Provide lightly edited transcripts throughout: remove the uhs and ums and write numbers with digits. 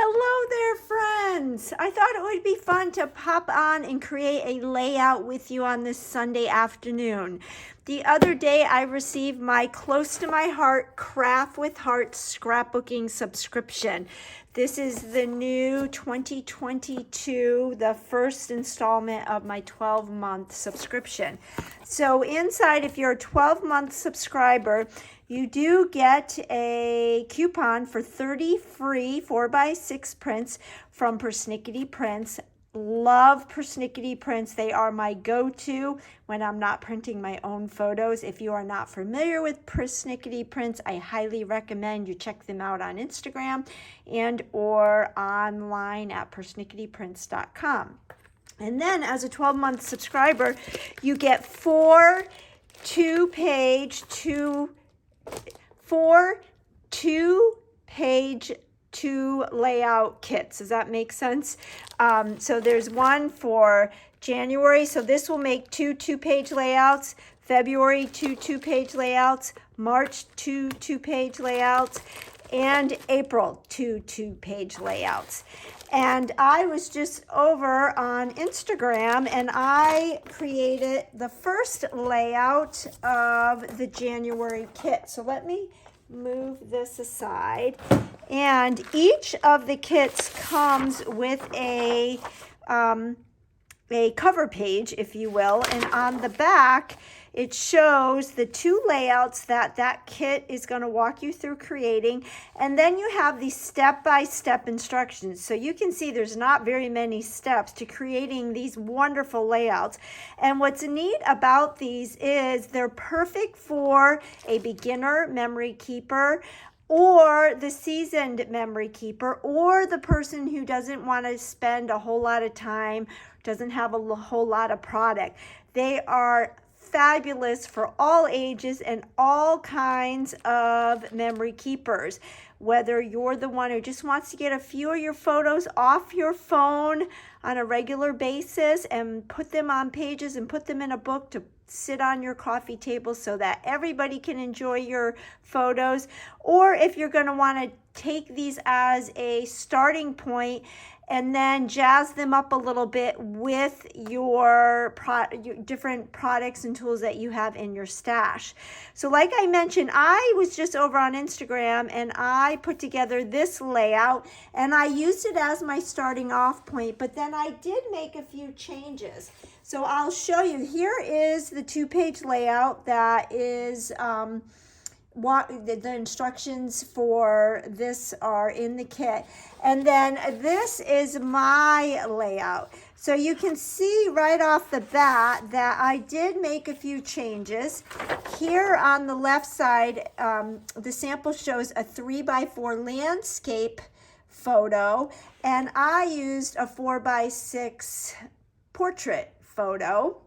Hello there, friends. I thought it would be fun to pop on and create a layout with you on this Sunday afternoon. The other day, I received my close to my heart Craft with Heart scrapbooking subscription. This is the new 2022, the first installment of my 12-month subscription. So inside, if you're a 12-month subscriber, you do get a coupon for 30 free 4x6 prints from Persnickety Prints. Love Persnickety Prints. They are my go-to when I'm not printing my own photos. If you are not familiar with Persnickety Prints, I highly recommend you check them out on Instagram and or online at persnicketyprints.com. And then as a 12-month subscriber, you get four two-page two layout kits. Does that make sense? So there's one for January. So this will make two-page layouts. February, two-page layouts. March, two-page layouts. And April, two-page layouts. And I was just over on Instagram and I created the first layout of the January kit. So let me move this aside. And each of the kits comes with a cover page, if you will. And on the back, it shows the two layouts that kit is going to walk you through creating. And then you have the step-by-step instructions. So you can see there's not very many steps to creating these wonderful layouts. And what's neat about these is they're perfect for a beginner memory keeper, or the seasoned memory keeper, or the person who doesn't want to spend a whole lot of time, doesn't have a whole lot of product. They are fabulous for all ages and all kinds of memory keepers. Whether you're the one who just wants to get a few of your photos off your phone on a regular basis and put them on pages and put them in a book to sit on your coffee table so that everybody can enjoy your photos, or if you're going to want to take these as a starting point and then jazz them up a little bit with your different products and tools that you have in your stash. So like I mentioned, I was just over on Instagram and I put together this layout and I used it as my starting off point, but then I did make a few changes. So I'll show you. Here is the two-page layout that is what the instructions for this are in the kit. And then this is my layout. So you can see right off the bat that I did make a few changes. Here on the left side, the sample shows a 3x4 landscape photo, and I used a 4x6 portrait photo.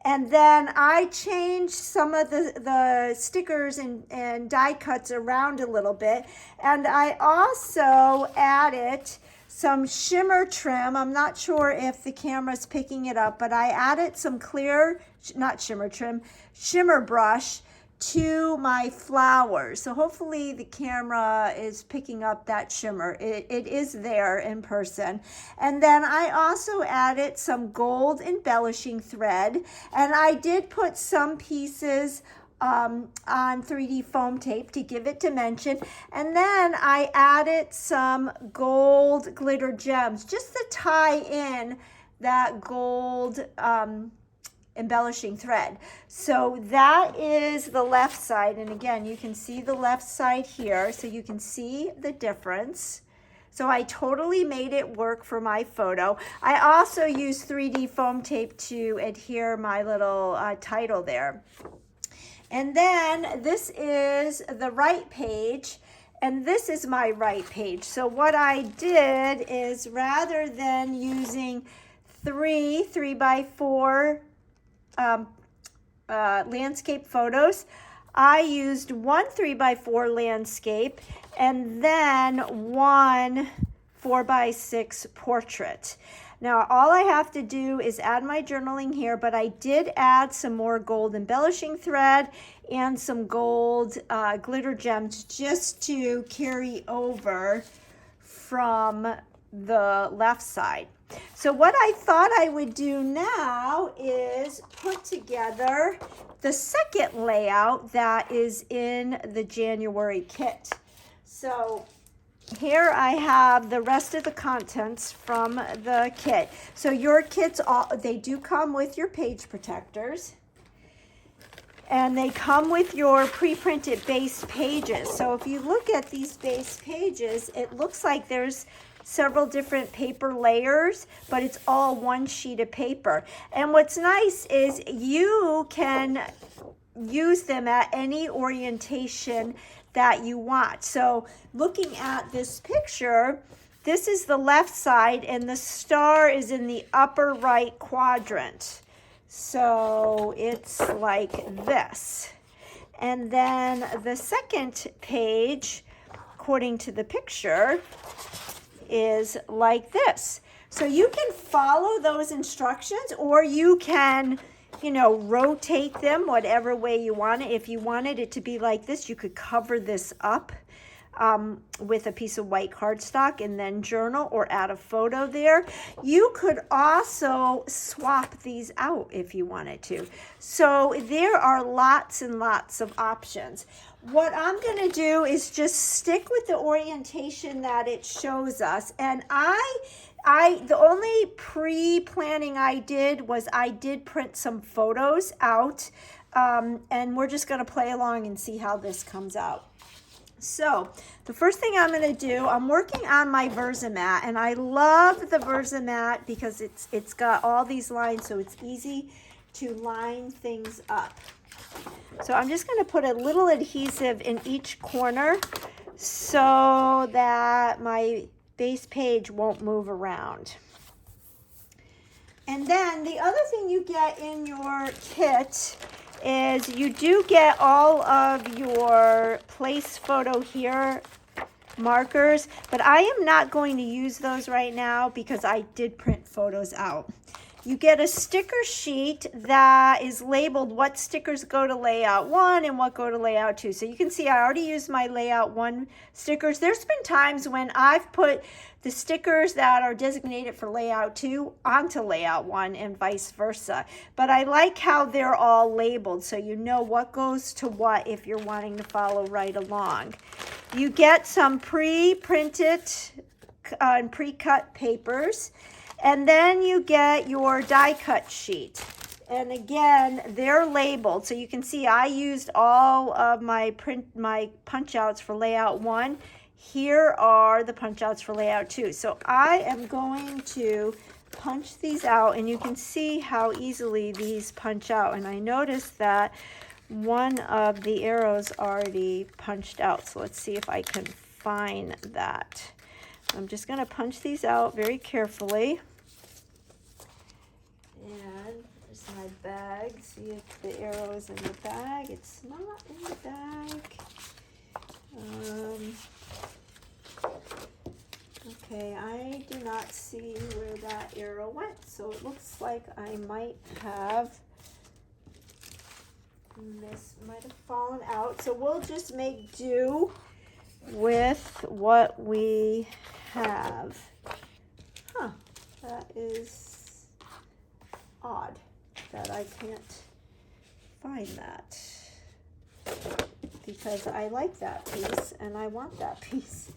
And then I changed some of the stickers and die cuts around a little bit. And I also added some shimmer trim. I'm not sure if the camera's picking it up, but I added some clear, not shimmer trim, shimmer brush to my flowers. So hopefully the camera is picking up that shimmer. It is there in person. And then I also added some gold embellishing thread, and I did put some pieces on 3D foam tape to give it dimension. And then I added some gold glitter gems just to tie in that gold embellishing thread. So that is the left side, and again you can see the left side here, so you can see the difference. So I totally made it work for my photo. I also used 3D foam tape to adhere my little title there. And then this is the right page, and this is my right page. So what I did is, rather than using three 3x4 landscape photos, I used one 3x4 landscape and then one 4x6 portrait. Now all I have to do is add my journaling here, but I did add some more gold embellishing thread and some gold glitter gems just to carry over from the left side. So what I thought I would do now is put together the second layout that is in the January kit. So here I have the rest of the contents from the kit. So your kits, they do come with your page protectors. And they come with your pre-printed base pages. So if you look at these base pages, it looks like there's several different paper layers, but it's all one sheet of paper. And what's nice is you can use them at any orientation that you want. So looking at this picture, this is the left side and the star is in the upper right quadrant. So it's like this. And then the second page, according to the picture, is like this. So you can follow those instructions, or you can, you know, rotate them whatever way you want it. If you wanted it to be like this, you could cover this up with a piece of white cardstock and then journal or add a photo there. You could also swap these out if you wanted to. So there are lots and lots of options. What I'm going to do is just stick with the orientation that it shows us. And the only pre-planning I did was I did print some photos out, and we're just going to play along and see how this comes out. So the first thing I'm going to do, I'm working on my Versamat, and I love the Versamat because it's got all these lines, so it's easy to line things up. So I'm just going to put a little adhesive in each corner so that my base page won't move around. And then the other thing you get in your kit is you do get all of your place photo here markers, but I am not going to use those right now because I did print photos out. You get a sticker sheet that is labeled what stickers go to layout 1 and what go to layout 2. So you can see I already used my layout 1 stickers. There's been times when I've put the stickers that are designated for layout 2 onto layout 1 and vice versa. But I like how they're all labeled so you know what goes to what if you're wanting to follow right along. You get some pre-printed and pre-cut papers. And then you get your die cut sheet. And again, they're labeled. So you can see I used all of my punch outs for layout 1. Here are the punch outs for layout 2. So I am going to punch these out, and you can see how easily these punch out. And I noticed that one of the arrows already punched out. So let's see if I can find that. I'm just going to punch these out very carefully. And there's my bag. See if the arrow is in the bag. It's not in the bag. Okay, I do not see where that arrow went. So it looks like I might have, this might have fallen out. So we'll just make do with what we have. Huh, that is odd that I can't find that because I like that piece and I want that piece.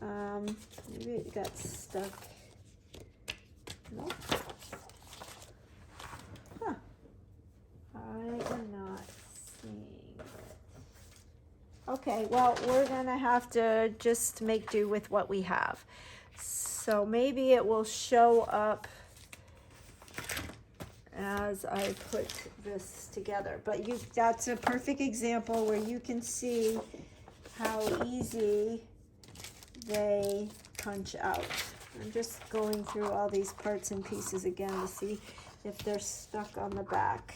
Maybe it got stuck. Nope. Huh. I am not seeing it. Okay, well, we're gonna have to just make do with what we have. So maybe it will show up as I put this together. But that's a perfect example where you can see how easy they punch out. I'm just going through all these parts and pieces again to see if they're stuck on the back.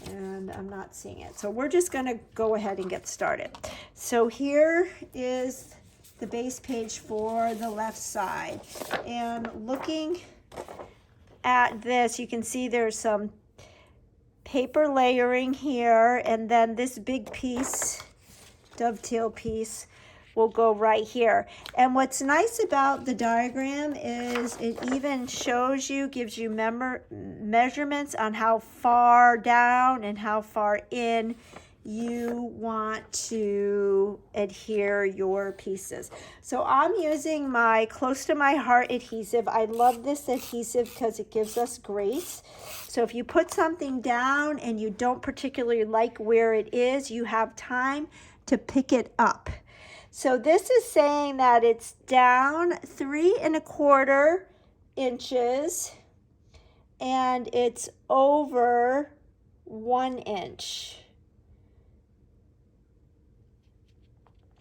And I'm not seeing it. So we're just going to go ahead and get started. So here is the base page for the left side. And looking at this, you can see there's some paper layering here, and then this big piece, dovetail piece, will go right here. And what's nice about the diagram is it even shows you, gives you measurements on how far down and how far in you want to adhere your pieces. So I'm using my Close to My Heart adhesive. I love this adhesive because it gives us grace. So if you put something down and you don't particularly like where it is, you have time to pick it up. So this is saying that it's down 3 1/4 inches and it's over 1 inch.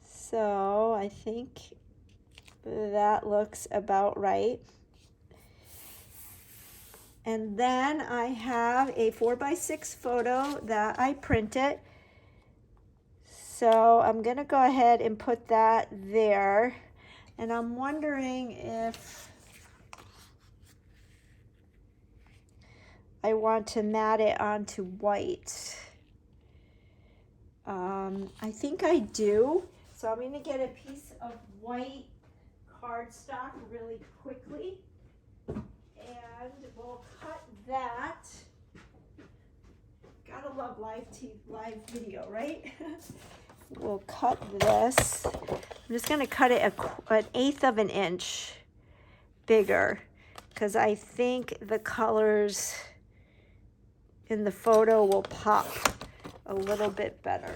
So I think that looks about right. And then I have a 4x6 photo that I printed. So I'm going to go ahead and put that there. And I'm wondering if I want to mat it onto white. I think I do. So I'm going to get a piece of white cardstock really quickly. And we'll cut that. Gotta love live video, right? We'll cut this. I'm just going to cut it 1/8 of an inch bigger because I think the colors in the photo will pop a little bit better.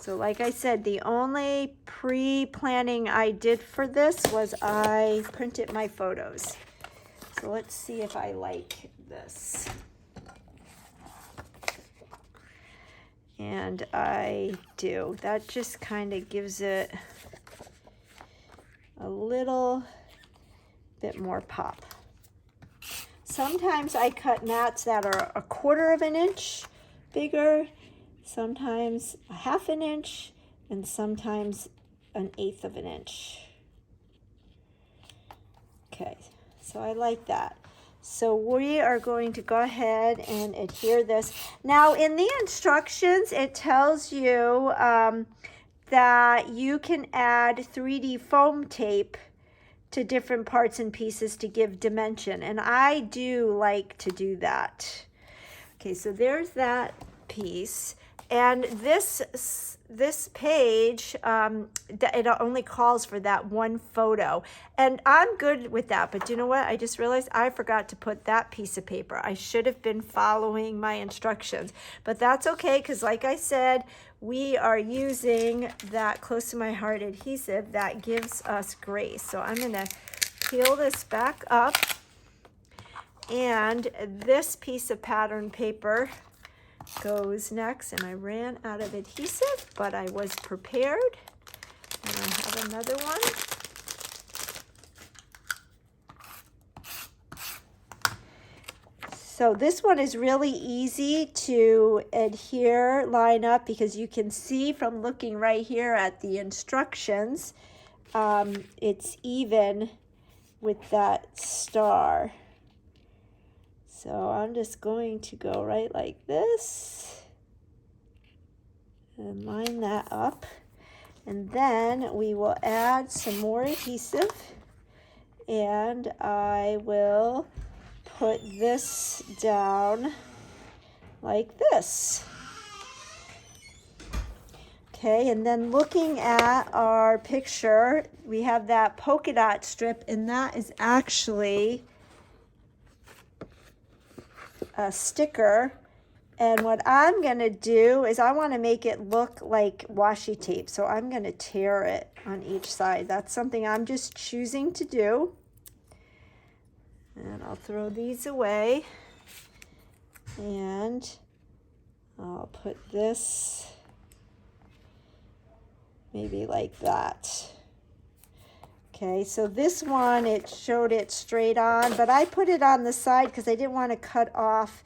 So like I said, the only pre-planning I did for this was I printed my photos. So let's see if I like this. And I do. That just kind of gives it a little bit more pop. Sometimes I cut mats that are 1/4 of an inch bigger, sometimes 1/2 an inch, and sometimes 1/8 of an inch. Okay, so I like that. So we are going to go ahead and adhere this. Now in the instructions, it tells you that you can add 3D foam tape to different parts and pieces to give dimension. And I do like to do that. Okay, so there's that piece. And this page, it only calls for that one photo. And I'm good with that, but you know what? I just realized I forgot to put that piece of paper. I should have been following my instructions, but that's okay, because like I said, we are using that Close to My Heart adhesive that gives us grace. So I'm gonna peel this back up, and this piece of pattern paper goes next, and I ran out of adhesive, but I was prepared, and I have another one. So this one is really easy to adhere, line up, because you can see from looking right here at the instructions, it's even with that star. So I'm just going to go right like this and line that up. And then we will add some more adhesive, and I will put this down like this. Okay, and then looking at our picture, we have that polka dot strip, and that is actually a sticker. And what I'm going to do is I want to make it look like washi tape. So I'm going to tear it on each side. That's something I'm just choosing to do. And I'll throw these away. And I'll put this maybe like that. Okay, so this one, it showed it straight on, but I put it on the side because I didn't want to cut off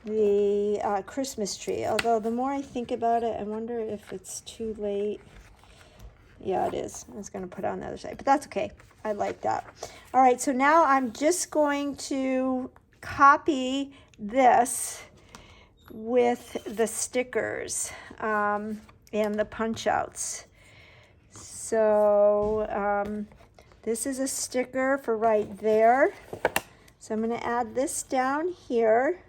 the Christmas tree. Although the more I think about it, I wonder if it's too late. Yeah, it is. I was going to put it on the other side, but that's okay. I like that. All right, so now I'm just going to copy this with the stickers. and the punch outs. So this is a sticker for right there. So I'm going to add this down here.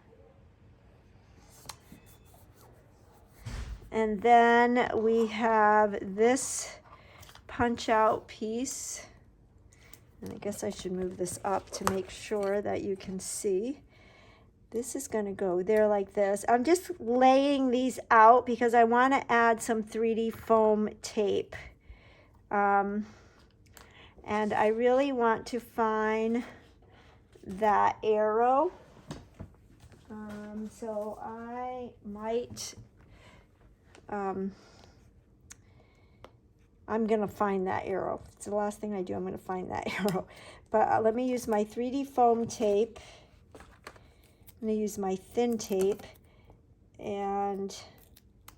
And then we have this punch out piece. And I guess I should move this up to make sure that you can see. This is going to go there like this. I'm just laying these out because I want to add some 3D foam tape. And I really want to find that arrow. So I might, I'm going to find that arrow. It's the last thing I do. I'm going to find that arrow. But let me use my 3D foam tape. I'm going to use my thin tape, and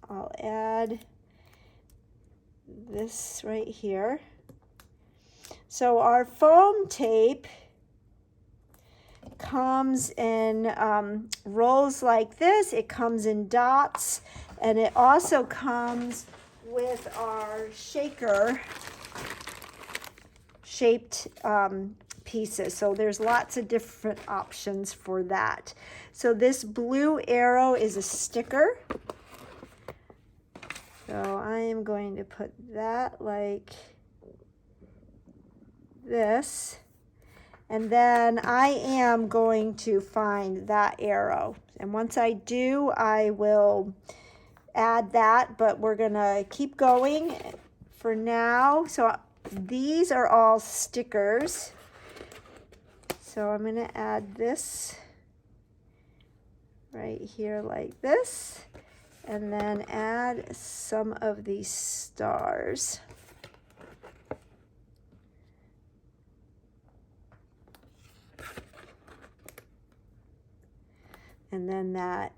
I'll add this right here. So our foam tape comes in rolls like this. It comes in dots, and it also comes with our shaker shaped pieces. So there's lots of different options for that. So this blue arrow is a sticker. So I am going to put that like this. And then I am going to find that arrow. And once I do, I will add that, but we're gonna keep going for now. So these are all stickers. So I'm gonna add this right here like this, and then add some of these stars. And then that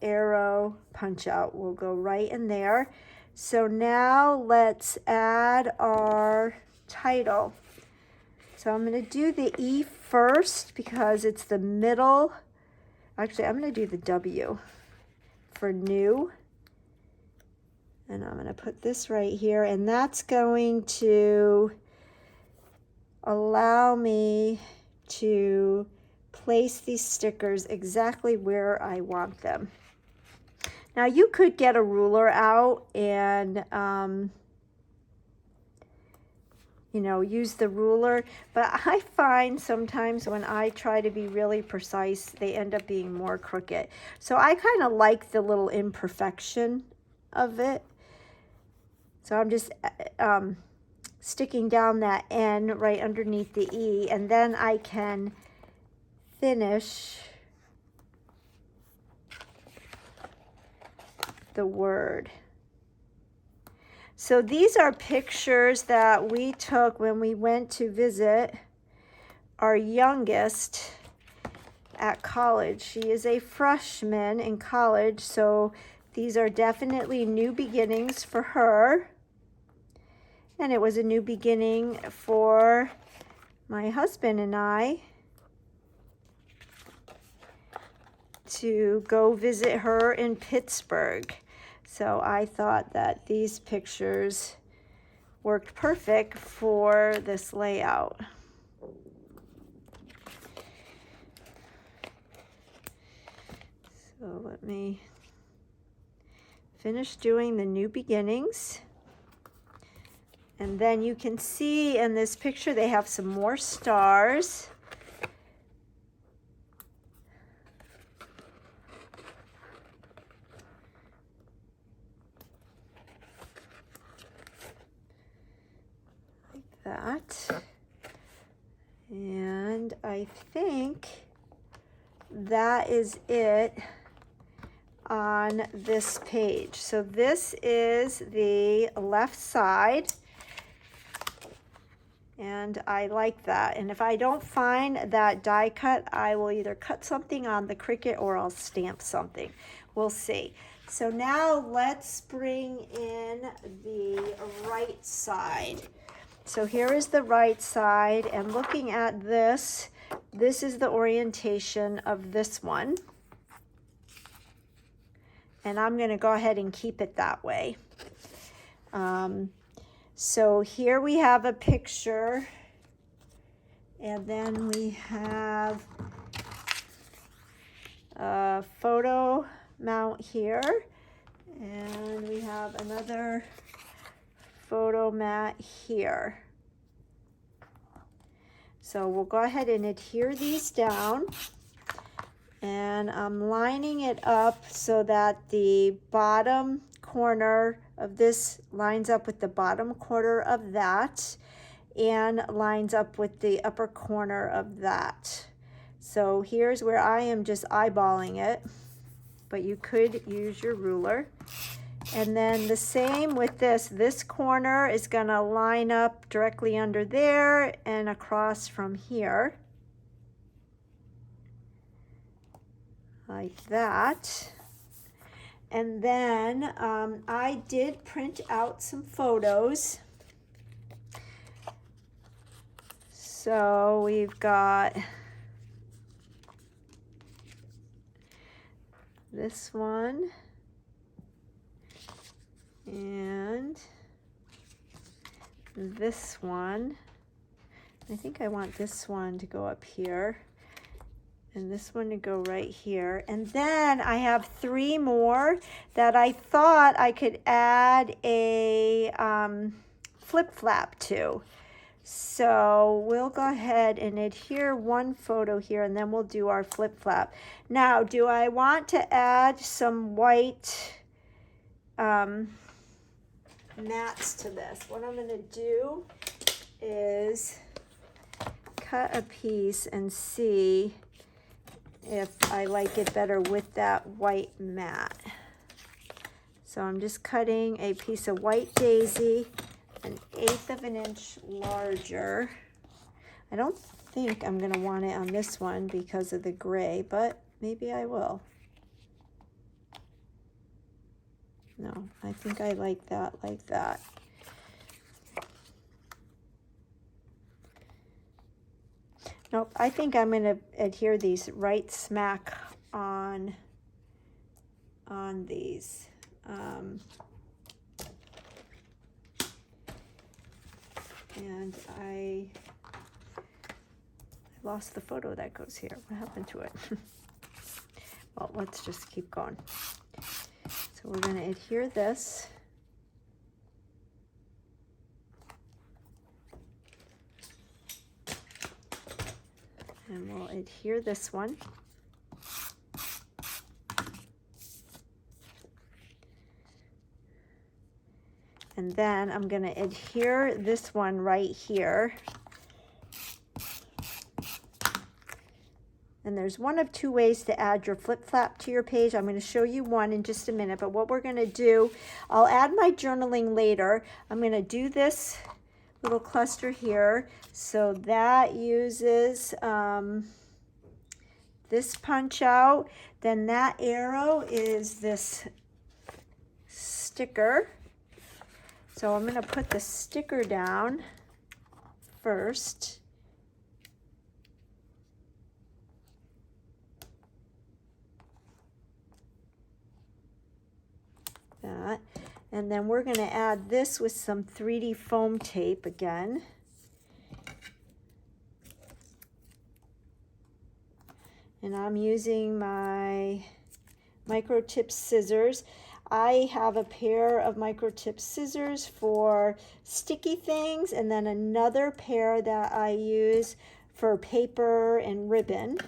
arrow punch out will go right in there. So now let's add our title. So I'm going to do the E first because it's the middle. Actually, I'm going to do the W for new. And I'm going to put this right here, and that's going to allow me to place these stickers exactly where I want them. Now you could get a ruler out and you know, use the ruler, but I find sometimes when I try to be really precise, they end up being more crooked. So I kind of like the little imperfection of it. So I'm just sticking down that N right underneath the E, and then I can finish the word. So these are pictures that we took when we went to visit our youngest at college. She is a freshman in college, so these are definitely new beginnings for her. And it was a new beginning for my husband and I to go visit her in Pittsburgh. So I thought that these pictures worked perfect for this layout. So let me finish doing the new beginnings. And then you can see in this picture they have some more stars. That, and I think that is it on this page. So this is the left side, and I like that. And if I don't find that die cut, I will either cut something on the Cricut or I'll stamp something. We'll see. So now let's bring in the right side. So here is the right side, and looking at this, this is the orientation of this one. and I'm going to go ahead and keep it that way. So here we have a picture, and then we have a photo mount here, and we have another photo mat here. So we'll go ahead and adhere these down, and I'm lining it up so that the bottom corner of this lines up with the bottom corner of that and lines up with the upper corner of that. So here's where I am just eyeballing it, but you could use your ruler. And then the same with this corner is going to line up directly under there and across from here, like that. And then I did print out some photos. So we've got this one and this one. I think I want this one to go up here and this one to go right here. And then I have 3 more that I thought I could add a flip flap to. So we'll go ahead and adhere one photo here, and then we'll do our flip flap. Now, do I want to add some white mats to this? What I'm going to do is cut a piece and see if I like it better with that white mat. So I'm just cutting a piece of white daisy, 1/8 of an inch larger. I don't think I'm going to want it on this one because of the gray, but maybe I will. No, I think I like that like that. Nope, I think I'm going to adhere these right smack on these. And I lost the photo that goes here. What happened to it? Well, let's just keep going. So we're going to adhere this. And we'll adhere this one. And then I'm going to adhere this one right here. And there's one of 2 ways to add your flip flap to your page. I'm going to show you one in just a minute. But what we're going to do, I'll add my journaling later. I'm going to do this little cluster here. So that uses this punch out. Then that arrow is this sticker. So I'm going to put the sticker down first. That. And then we're going to add this with some 3D foam tape again. And I'm using my microtip scissors. I have a pair of microtip scissors for sticky things, and then another pair that I use for paper and ribbon.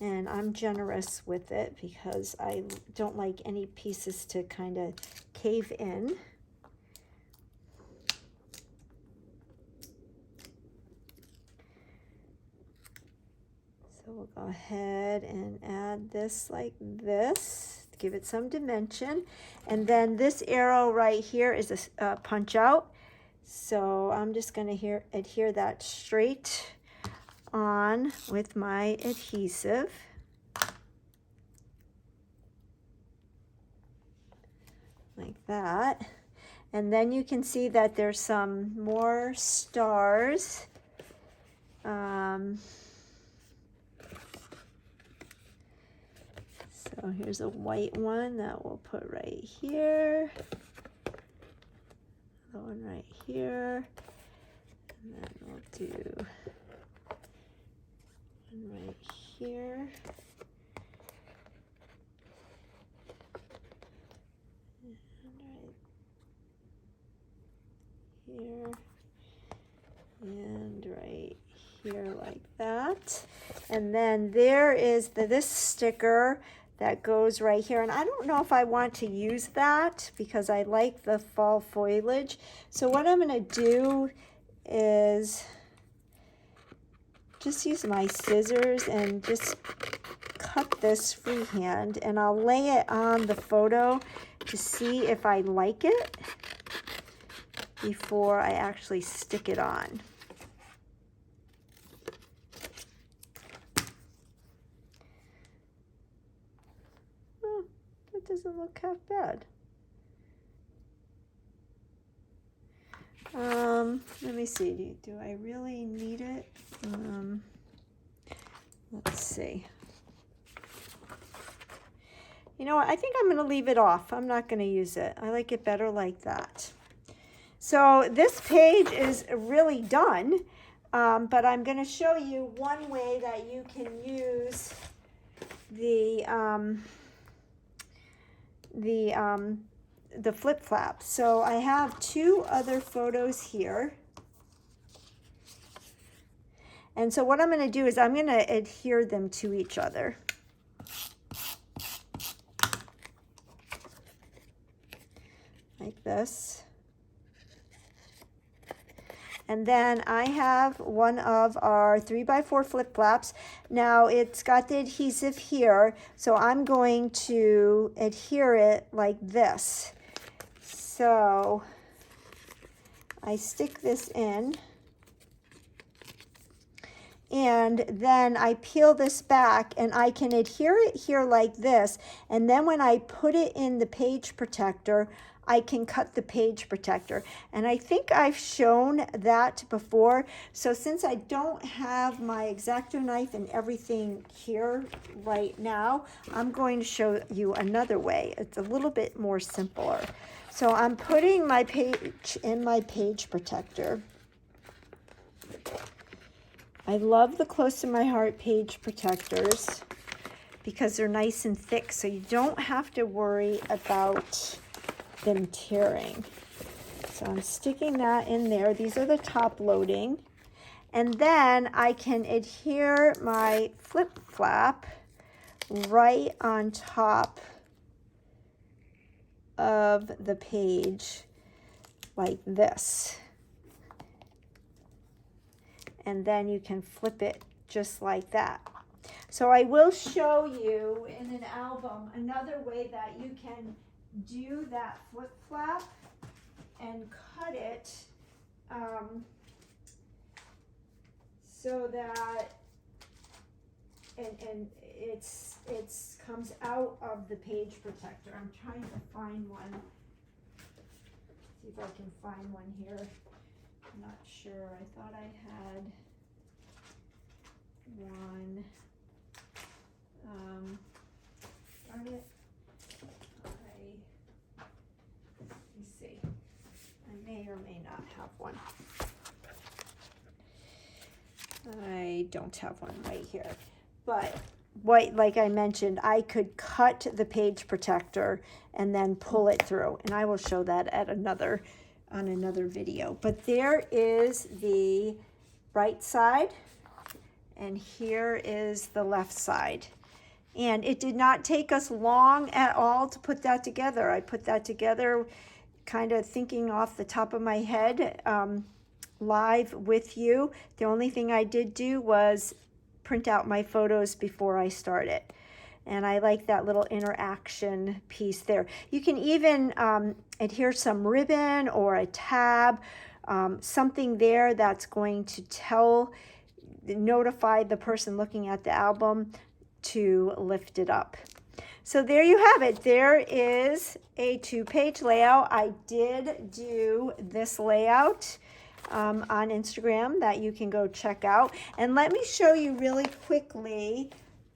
And I'm generous with it because I don't like any pieces to kind of cave in. So we'll go ahead and add this like this, give it some dimension. And then this arrow right here is a punch out. So I'm just going to adhere that straight on with my adhesive. Like that. And then you can see that there's some more stars. So here's a white one that we'll put right here. The one right here. And then we'll do one right here. Here and right here like that. And then there is this sticker that goes right here, and I don't know if I want to use that because I like the fall foliage. So what I'm going to do is just use my scissors and just cut this freehand, and I'll lay it on the photo to see if I like it before I actually stick it on. Oh, that doesn't look half bad. Let me see, do I really need it? Let's see. You know what, I think I'm going to leave it off. I'm not going to use it. I like it better like that. So this page is really done, but I'm going to show you one way that you can use the flip flap. So I have two other photos here. And so what I'm going to do is I'm going to adhere them to each other. Like this. And then I have one of our 3x4 flip flaps. Now it's got the adhesive here, so I'm going to adhere it like this. So I stick this in, and then I peel this back, and I can adhere it here like this, and then when I put it in the page protector, I can cut the page protector. And I think I've shown that before. So since I don't have my X-Acto knife and everything here right now, I'm going to show you another way. It's a little bit more simpler. So I'm putting my page in my page protector. I love the Close to My Heart page protectors because they're nice and thick, so you don't have to worry about them tearing. So I'm sticking that in there. These are the top loading. And then I can adhere my flip flap right on top of the page like this. And then you can flip it just like that. So I will show you in an album another way that you can do that flip flap and cut it so that and it's comes out of the page protector. I'm trying to find one. See if I can find one here. I'm not sure. I thought I had one. Darn it. Let me see. I may or may not have one. I don't have one right here. But like I mentioned, I could cut the page protector and then pull it through. And I will show that at on another video. But there is the right side, and here is the left side. And it did not take us long at all to put that together. I put that together kind of thinking off the top of my head, live with you. The only thing I did do was print out my photos before I started. And I like that little interaction piece there. You can even adhere some ribbon or a tab, something there that's going to notify the person looking at the album to lift it up. So there you have it. There is a 2-page layout. I did do this layout on Instagram that you can go check out. And let me show you really quickly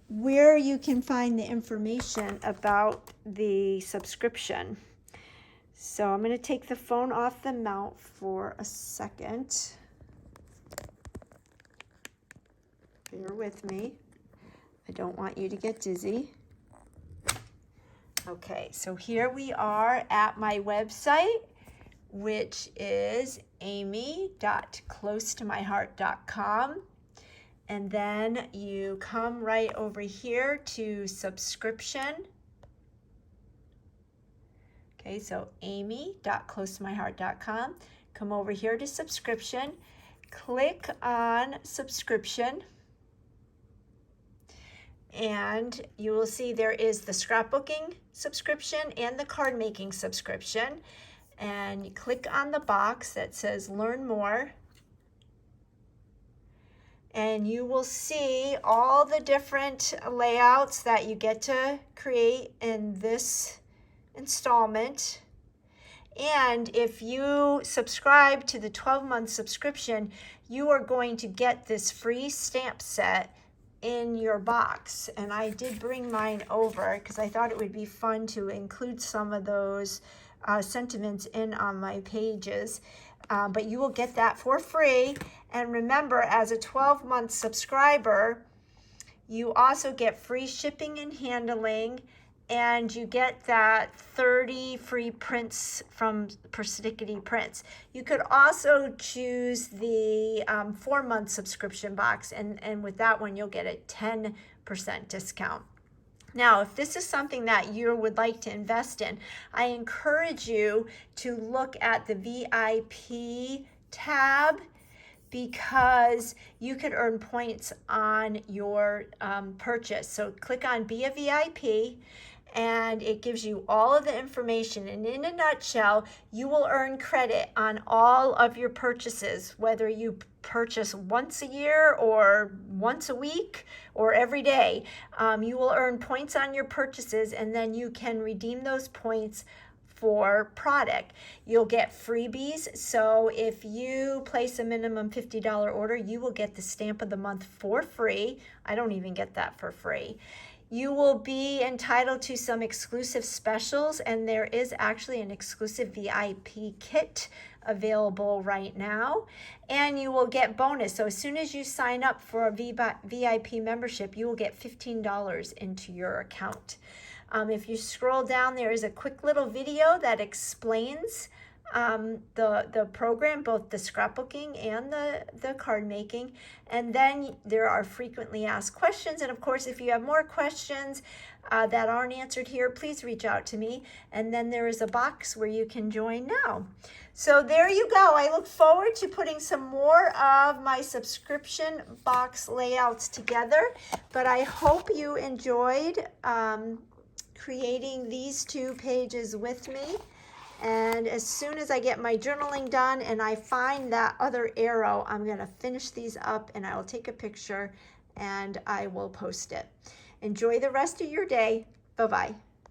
where you can find the information about the subscription. So I'm going to take the phone off the mount for a second. Bear with me. I don't want you to get dizzy. Okay, so here we are at my website, which is amy.closetomyheart.com. And then you come right over here to subscription. Okay, so amy.closetomyheart.com. Come over here to subscription. Click on subscription. And you will see there is the scrapbooking subscription and the card making subscription. And you click on the box that says Learn More. And you will see all the different layouts that you get to create in this installment. And if you subscribe to the 12-month subscription, you are going to get this free stamp set in your box. And I did bring mine over because I thought it would be fun to include some of those sentiments in on my pages. But you will get that for free. And remember, as a 12-month subscriber, you also get free shipping and handling, and you get that 30 free prints from Persnickety Prints. You could also choose the 4-month subscription box, and with that one, you'll get a 10% discount. Now, if this is something that you would like to invest in, I encourage you to look at the VIP tab, because you could earn points on your purchase. So click on Be a VIP, and it gives you all of the information. And in a nutshell, you will earn credit on all of your purchases, whether you purchase once a year or once a week or every day. You will earn points on your purchases, and then you can redeem those points for product. You'll get freebies. So if you place a minimum $50 order, you will get the stamp of the month for free. I don't even get that for free. You will be entitled to some exclusive specials, and there is actually an exclusive VIP kit available right now. And you will get bonus. So as soon as you sign up for a VIP membership, you will get $15 into your account. If you scroll down, there is a quick little video that explains the program, both the scrapbooking and the card making. And then there are frequently asked questions. And of course, if you have more questions that aren't answered here, please reach out to me. And then there is a box where you can join now. So there you go. I look forward to putting some more of my subscription box layouts together. But I hope you enjoyed creating these 2 pages with me. And as soon as I get my journaling done and I find that other arrow, I'm going to finish these up, and I will take a picture and I will post it. Enjoy the rest of your day. Bye-bye.